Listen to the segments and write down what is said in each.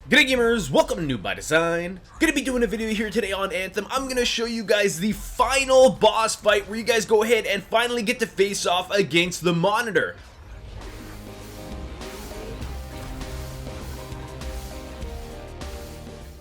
G'day gamers, welcome to New by Design. Gonna be doing a video here today on Anthem. I'm gonna show you guys the final boss fight where you guys go ahead and finally get to face off against the Monitor.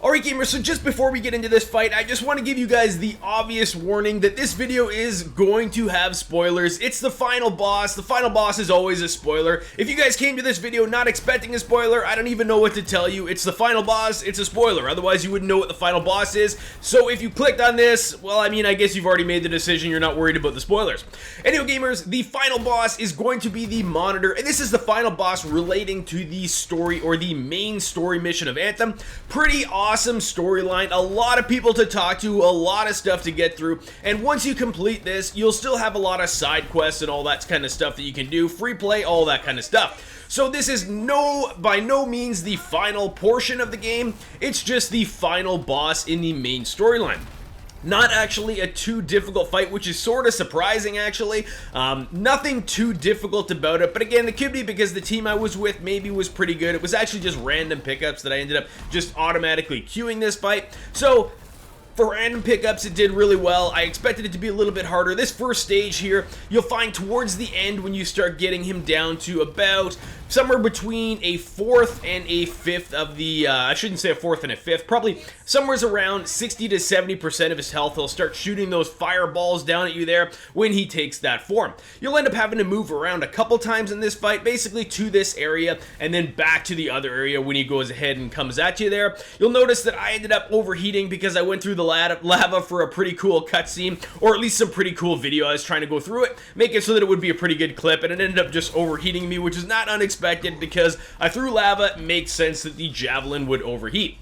Alright gamers, so just before we get into this fight, I just want to give you guys the obvious warning that this video is going to have spoilers. It's the final boss. The final boss is always a spoiler. If you guys came to this video not expecting a spoiler, I don't even know what to tell you. It's the final boss, it's a spoiler. Otherwise you wouldn't know what the final boss is. So if you clicked on this, well, I mean, I guess you've already made the decision. You're not worried about the spoilers. Anyway gamers, the final boss is going to be the Monitor, and this is the final boss relating to the story or the main story mission of Anthem. Pretty awesome storyline, a lot of people to talk to, a lot of stuff to get through, and once you complete this, you'll still have a lot of side quests and all that kind of stuff that you can do, free play, all that kind of stuff. So this is by no means the final portion of the game, it's just the final boss in the main storyline. Not actually a too difficult fight, which is sort of surprising actually. Nothing too difficult about it, but again, it could be because the team I was with maybe was pretty good. It was actually just random pickups that I ended up just automatically queuing this fight. So for random pickups, it did really well. I expected it to be a little bit harder. This first stage here, you'll find towards the end when you start getting him down to about somewhere between a fourth and a fifth of the, I shouldn't say a fourth and a fifth, probably somewhere around 60 to 70% of his health. He'll start shooting those fireballs down at you there when he takes that form. You'll end up having to move around a couple times in this fight, basically to this area and then back to the other area when he goes ahead and comes at you there. You'll notice that I ended up overheating because I went through the lava for a pretty cool cutscene, or at least some pretty cool video. I was trying to go through it, make it so that it would be a pretty good clip, and it ended up just overheating me, which is not unexpected because I threw lava. It makes sense that the javelin would overheat.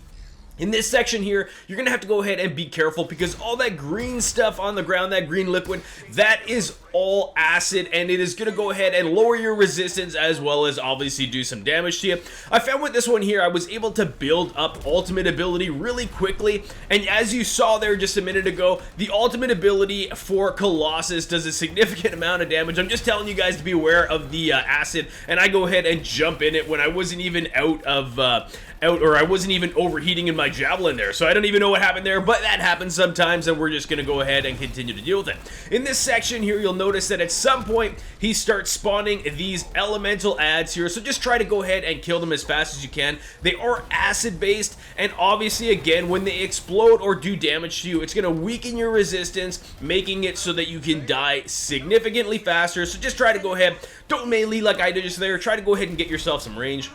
In this section here, you're going to have to go ahead and be careful because all that green stuff on the ground, that green liquid, that is all acid, and it is going to go ahead and lower your resistance as well as obviously do some damage to you. I found with this one here, I was able to build up ultimate ability really quickly, and as you saw there just a minute ago, the ultimate ability for Colossus does a significant amount of damage. I'm just telling you guys to be aware of the acid, and I go ahead and jump in it when I wasn't even I wasn't even overheating in my javelin there, so I don't even know what happened there, but that happens sometimes, and we're just going to go ahead and continue to deal with it. In this section here, you'll notice that at some point, he starts spawning these elemental adds here, so just try to go ahead and kill them as fast as you can. They are acid-based, and obviously, again, when they explode or do damage to you, it's going to weaken your resistance, making it so that you can die significantly faster, so just try to go ahead, don't melee like I did just there, try to go ahead and get yourself some range.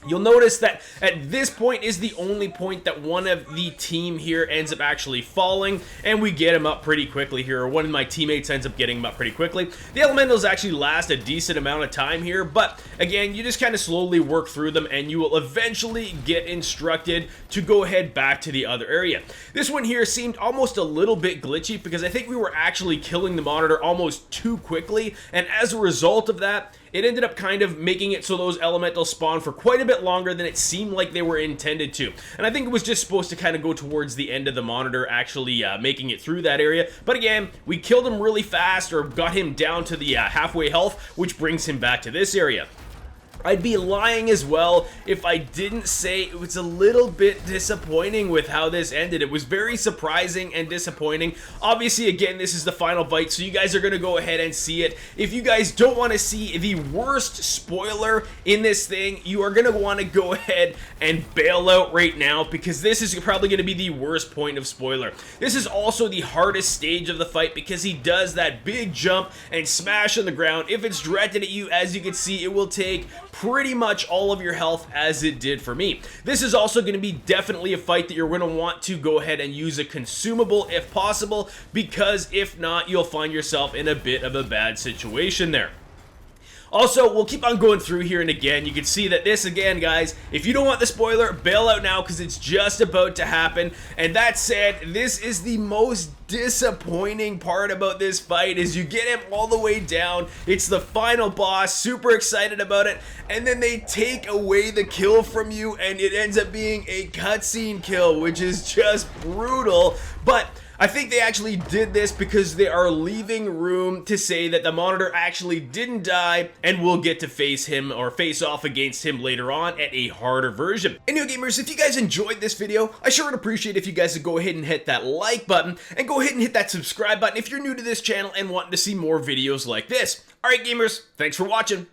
You'll notice that at this point is the only point that one of the team here ends up actually falling, and we get him up pretty quickly here, or one of my teammates ends up getting him up pretty quickly. The elementals actually last a decent amount of time here, but again, you just kind of slowly work through them, and you will eventually get instructed to go ahead back to the other area. This one here seemed almost a little bit glitchy because I think we were actually killing the Monitor almost too quickly, and as a result of that, it ended up kind of making it so those elementals spawn for quite a bit longer than it seemed like they were intended to. And I think it was just supposed to kind of go towards the end of the Monitor actually making it through that area. But again, we killed him really fast, or got him down to the halfway health, which brings him back to this area. I'd be lying as well if I didn't say it was a little bit disappointing with how this ended. It was very surprising and disappointing. Obviously, again, this is the final fight, so you guys are going to go ahead and see it. If you guys don't want to see the worst spoiler in this thing, you are going to want to go ahead and bail out right now because this is probably going to be the worst point of spoiler. This is also the hardest stage of the fight because he does that big jump and smash on the ground. If it's directed at you, as you can see, it will take pretty much all of your health as it did for me. This is also going to be definitely a fight that you're going to want to go ahead and use a consumable if possible, because if not, you'll find yourself in a bit of a bad situation there. Also, we'll keep on going through here, and again, you can see that this, again, guys, if you don't want the spoiler, bail out now because it's just about to happen. And that said, this is the most disappointing part about this fight is you get him all the way down. It's the final boss, super excited about it, and then they take away the kill from you, and it ends up being a cutscene kill, which is just brutal. But I think they actually did this because they are leaving room to say that the Monitor actually didn't die and we'll get to face him or face off against him later on at a harder version. Anyway, gamers, if you guys enjoyed this video, I sure would appreciate if you guys would go ahead and hit that like button and go ahead and hit that subscribe button if you're new to this channel and wanting to see more videos like this. Alright gamers, thanks for watching.